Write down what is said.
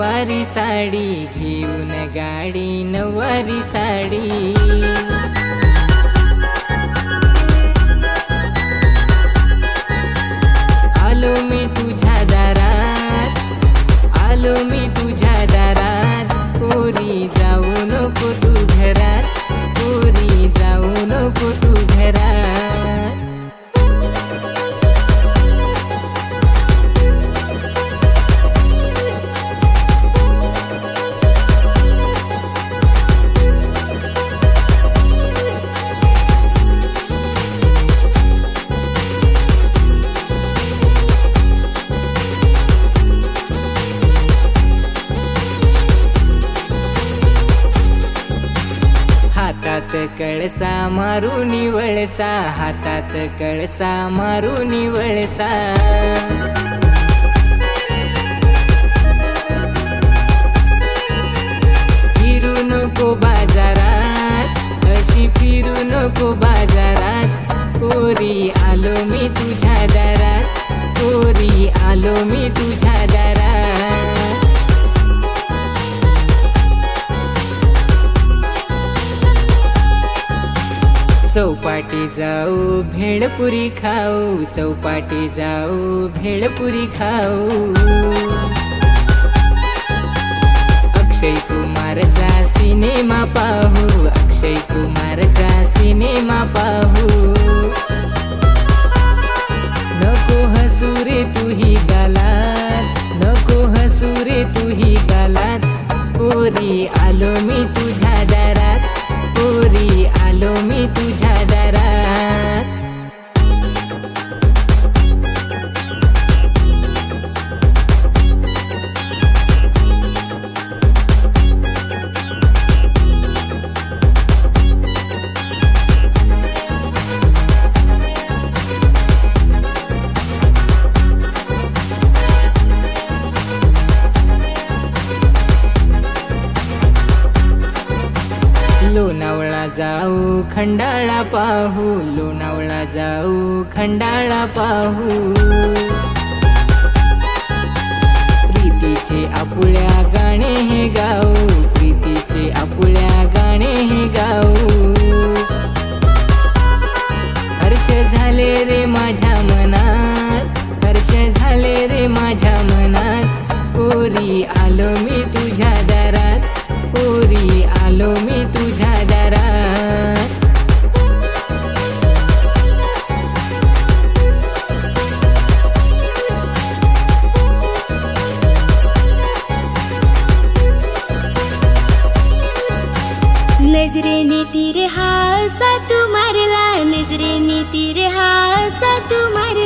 नऊवारी साडी घेऊन गाडी नऊवारी साडी आलो मी तुझ्या दारात आलो मी तुझ्या दारात पोरी जाऊ नको तू घरात पोरी जाऊ नको तू घरात हातात कळसा मारून वळसा हातात कळसा मारून वळसा फिरू नको बाजारात अशी फिरू नको बाजारात पोरी आलो मी तुझ्या दारात पोरी आलो मी तुझ्या दारात चौपाटी जाऊ भेळपुरी खाऊ चौपाटी जाऊ भेळपुरी खाऊ अक्षय कुमारचा सिनेमा पाहू अक्षय कुमारचा सिनेमा पाहू नको हसू रे तुही गालात नको हसू रे तुही गालात पोरी आलो मी तुझ्या दारात पोरी आलो मी तुझ्या दारात लोणावळा जाऊ खंडाळा पाहू लोणावळा जाऊ खंडाळा पाहू प्रीतीचे आपुल्या गाणे हे गाऊ प्रीतीचे आपुल्या गाणे हे गाऊ हर्ष झाले रे माझ्या मनात हर्ष झाले रे माझ्या मनात पोरी आलो मी तुझ्या दारात पोरी आलो मी तुझ्या दारात नजरेने तीर हासा तू मारला नजरेने तीर हासा तू मारला